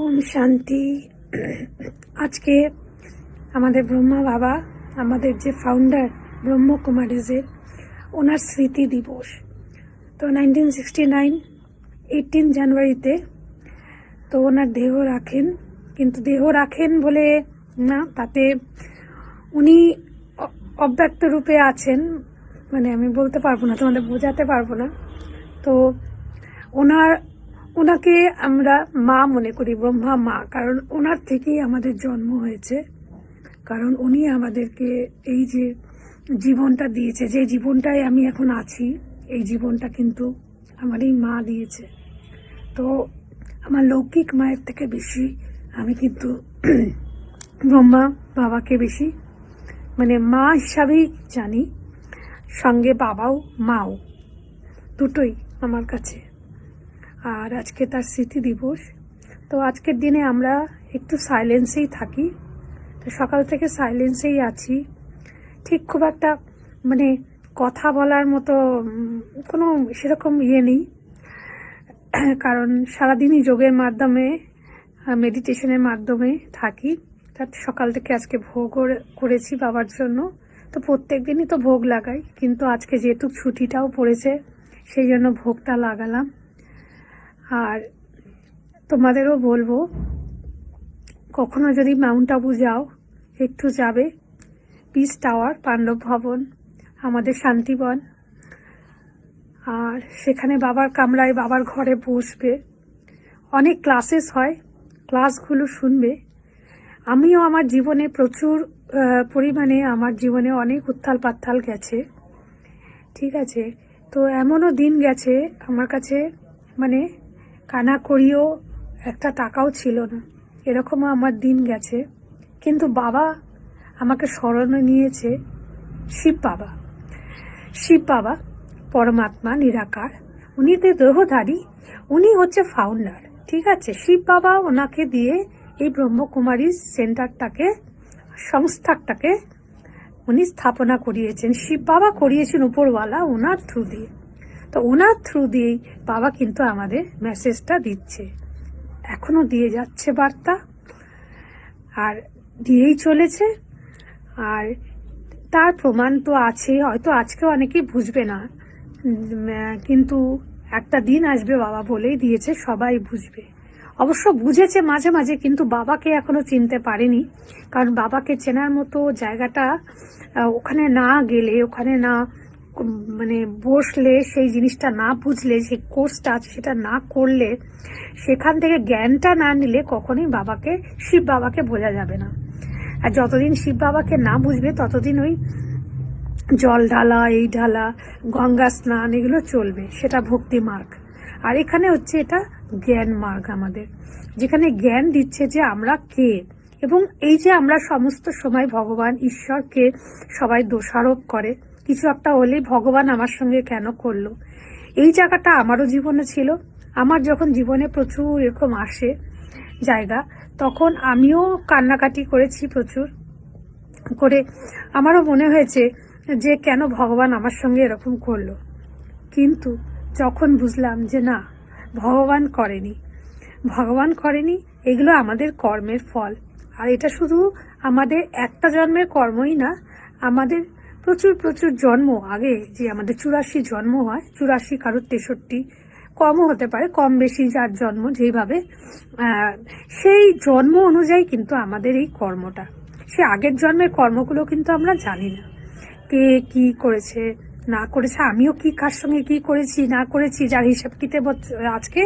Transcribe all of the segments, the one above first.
ওম শান্তি। আজকে আমাদের ব্রহ্মা বাবা, আমাদের যে ফাউন্ডার ব্রহ্মকুমারীজের, ওনার স্মৃতি দিবস। তো 1969 18 জানুয়ারিতে তো ওনার দেহ রাখেন, কিন্তু দেহ রাখেন বলে না, তাতে উনি অব্যক্ত রূপে আছেন, মানে আমি বলতে পারবো না, তোমাদের বোঝাতে পারবো না। তো ওনাকে আমরা মা মনে করি, ব্রহ্মা মা, কারণ ওনার থেকেই আমাদের জন্ম হয়েছে। কারণ উনি আমাদেরকে এই যে জীবনটা দিয়েছে, যে জীবনটায় আমি এখন আছি, এই জীবনটা কিন্তু আমার এই মা দিয়েছে। তো আমার লৌকিক মায়ের থেকে বেশি আমি কিন্তু ব্রহ্মা বাবাকে বেশি মানে মা হিসাবেই জানি, সঙ্গে বাবাও মাও দুটোই আমার কাছে। আর আজকে তার স্মৃতি দিবস। তো আজকের দিনে আমরা একটু সাইলেন্সেই থাকি, তো সকাল থেকে সাইলেন্সেই আছি। ঠিক খুব একটা মানে কথা বলার মতো কোনো সেরকম নেই, কারণ সারাদিনই যোগের মাধ্যমে, মেডিটেশনের মাধ্যমে থাকি। তার সকাল থেকে আজকে ভোগ করেছি বাবার জন্য। তো প্রত্যেক দিনই তো ভোগ লাগাই, কিন্তু আজকে যেহেতু ছুটিটাও পড়েছে সেই জন্য ভোগটা লাগালাম। আর তোমাদেরও বলবো, কখনো যদি মাউন্ট আবু যাও, একটু যাবে পিস টাওয়ার, পাণ্ডব ভবন, আমাদের শান্তিবন। আর সেখানে বাবার কামরায়, বাবার ঘরে বসবে, অনেক ক্লাসেস হয়, ক্লাসগুলো শুনবে। আমিও আমার জীবনে প্রচুর পরিমাণে, আমার জীবনে অনেক উত্থাল পাত্থাল গেছে, ঠিক আছে। তো এমনও দিন গেছে আমার কাছে, মানে কানা করিও একটা টাকাও ছিল না, এরকমও আমার দিন গেছে। কিন্তু বাবা আমাকে স্মরণে নিয়েছে, শিব বাবা। শিব বাবা পরমাত্মা, নিরাকার, উনি তো দেহধারী, উনি হচ্ছে ফাউন্ডার, ঠিক আছে। শিব বাবা ওনাকে দিয়ে এই ব্রহ্মকুমারী সেন্টারটাকে, সংস্থাটাকে উনি স্থাপনা করিয়েছেন। শিব বাবা করিয়েছেন উপরওয়ালা, ওনার থ্রু দিয়ে। তো ওনার থ্রু দিয়েই বাবা কিন্তু আমাদের মেসেজটা দিচ্ছে, এখনো দিয়ে যাচ্ছে বার্তা, আর দিয়েই চলেছে। আর তার প্রমাণ তো আছে, হয়তো আজকে অনেকেই বুঝবে না, কিন্তু একটা দিন আসবে, বাবা বলেই দিয়েছে, সবাই বুঝবে। অবশ্য বুঝেছে মাঝে মাঝে, কিন্তু বাবাকে এখনো চিনতে পারেনি, কারণ বাবাকে চেনার মতো জায়গাটা, ওখানে না গেলে, ওখানে না মানে বসলে, সেই জিনিসটা না বুঝলে, যে কোর্সটা আছে সেটা না করলে, সেখান থেকে জ্ঞানটা না নিলে কখনোই বাবাকে, শিব বাবাকে বোঝা যাবে না। আর যতদিন শিব বাবাকে না বুঝবে ততদিন ওই জল ঢালা, এই ঢালা, গঙ্গা স্নান, এগুলো চলবে, সেটা ভক্তি মার্গ। আর এখানে হচ্ছে এটা জ্ঞান মার্গ আমাদের, যেখানে জ্ঞান দিচ্ছে যে আমরা কে, এবং এই যে আমরা সমস্ত সময় ভগবান ঈশ্বরকে সবাই দোষারোপ করে, কিছু একটা হলেই ভগবান আমার সঙ্গে কেন করলো। এই জায়গাটা আমারও জীবনে ছিল। আমার যখন জীবনে প্রচুর এরকম আসে জায়গা, তখন আমিও কান্নাকাটি করেছি প্রচুর করে। আমারও মনে হয়েছে যে কেন ভগবান আমার সঙ্গে এরকম করলো। কিন্তু যখন বুঝলাম যে না, ভগবান করেনি, এগুলো আমাদের কর্মের ফল। আর এটা শুধু আমাদের একটা জন্মের কর্মই না, আমাদের প্রচুর প্রচুর জন্ম আগে, যে আমাদের 84 জন্ম হয়, 84 কারোর 63, কমও হতে পারে, কম বেশি যার জন্ম যেইভাবে, সেই জন্ম অনুযায়ী কিন্তু আমাদের এই কর্মটা, সে আগের জন্মের কর্মগুলো কিন্তু আমরা জানি না, কে কি করেছে না করেছে, আমিও কি কার সঙ্গে কি করেছি না করেছি, যার হিসাব কিতাব আজকে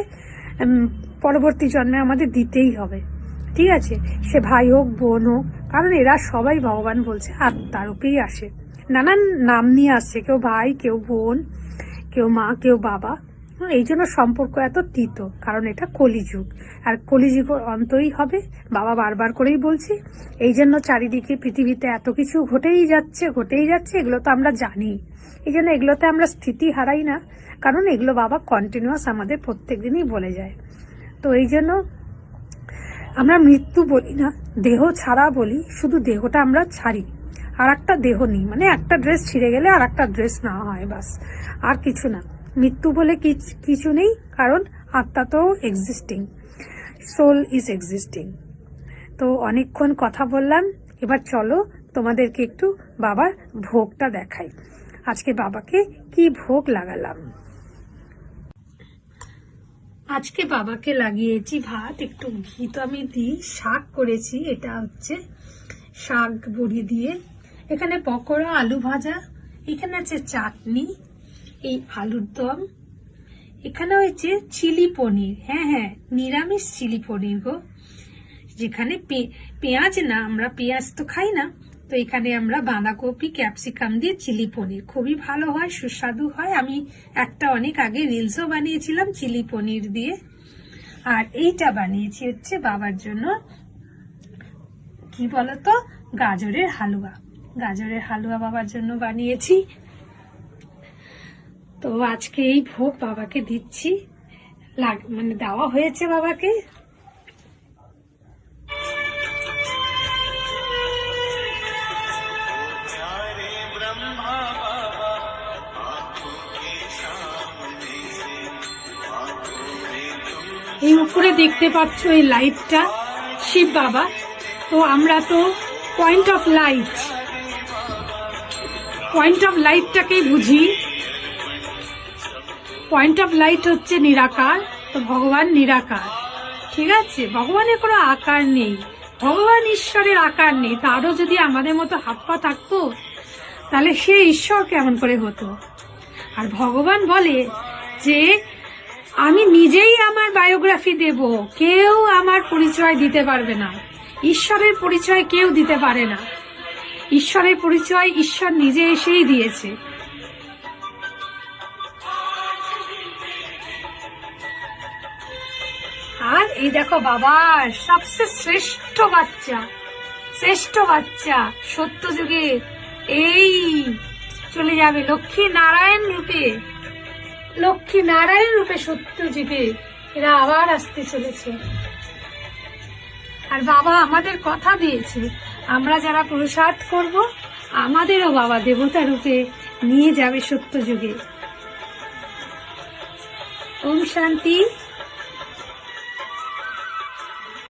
পরবর্তী জন্মে আমাদের দিতেই হবে, ঠিক আছে। সে ভাই হোক, বোন হোক, কারণ এরা সবাই ভগবান বলছে আত্মার রূপেই আসে, নানান নাম নিয়ে আসছে, কেউ ভাই, কেউ বোন, কেউ মা, কেউ বাবা। এই জন্য সম্পর্ক এত তিত, কারণ এটা কলিযুগ, আর কলিযুগ অন্তই হবে, বাবা বারবার করেই বলছি। এই জন্য চারিদিকে পৃথিবীতে এত কিছু ঘটেই যাচ্ছে, এগুলো তো আমরা জানি। এই জন্য এগুলোতে আমরা স্থিতি হারাই না, কারণ এগুলো বাবা কন্টিনিউয়াস আমাদের প্রত্যেক দিনই বলে যায়। তো এই জন্য আমরা মৃত্যু বলি না, দেহ ছাড়া বলি, শুধু দেহটা আমরা ছাড়ি, আর একটা দেহ নেই, মানে একটা ড্রেস ছিঁড়ে গেলে আর একটা ড্রেস না হয়, বাস, আর কিছু না। মৃত্যু বলে কিছু নেই, কারণ আত্মা তো এক্সিস্টিং। Soul is existing. তো অনেকক্ষণ কথা বললাম, এবার চলো তোমাদেরকে একটু বাবার ভোগটা দেখাই। আজকে বাবাকে কি ভোগ লাগালাম। আজকে বাবাকে লাগিয়েছি ভাত, একটু ঘি তো আমি দিই, শাক করেছি, এটা হচ্ছে শাক বড়ি দিয়ে, এখানে পকোড়া, আলু ভাজা, এখানে আছে চাটনি, এই আলুর দম, এখানে হয়েছে চিলি পনির, হ্যাঁ নিরামিষ চিলি পনির গো, যেখানে পেঁয়াজ না, আমরা পেঁয়াজ তো খাই না, তো এখানে আমরা বাঁধাকপি ক্যাপসিকাম দিয়ে চিলি পনির, খুবই ভালো হয়, সুস্বাদু হয়। আমি একটা অনেক আগে রিলসও বানিয়েছিলাম চিলি পনির দিয়ে। আর এইটা বানিয়েছি হচ্ছে বাবার জন্য কি বলতো, গাজরের হালুয়া। গাজরের হালুয়া বাবার জন্য বানিয়েছি। তো আজকে এই ভোগ বাবাকে দিচ্ছি, মানে দেওয়া হয়েছে বাবাকে। এই উপরে দেখতে পাচ্ছ এই লাইটটা শিব বাবা। তো আমরা তো পয়েন্ট অফ লাইটটাকেই বুঝি। পয়েন্ট অফ লাইট হচ্ছে নিরাকার, তো ভগবান নিরাকার, ঠিক আছে, ভগবানের কোনো আকার নেই, ভগবান ঈশ্বরের আকার নেই। তারও যদি আমাদের মতো হাত পা থাকতো তাহলে সে ঈশ্বর কেমন করে হতো। আর ভগবান বলে যে আমি নিজেই আমার বায়োগ্রাফি দেব, কেউ আমার পরিচয় দিতে পারবে না। ঈশ্বরের পরিচয় কেউ দিতে পারে না, ঈশ্বরের পরিচয় ঈশ্বর নিজে এসেই দিয়েছে। আর এই দেখো বাবার সবচেয়ে শ্রেষ্ঠ বাচ্চা সত্য যুগে এই চলে যাবে লক্ষ্মী নারায়ণ রূপে সত্য যুগে এরা আবার আসতে চলেছে। আর বাবা আমাদের কথা দিয়েছে, আমরা যারা পুরুষার্থ করব আমাদেরও বাবা দেবতা রূপে নিয়ে যাবে সত্য যুগে। ওম শান্তি।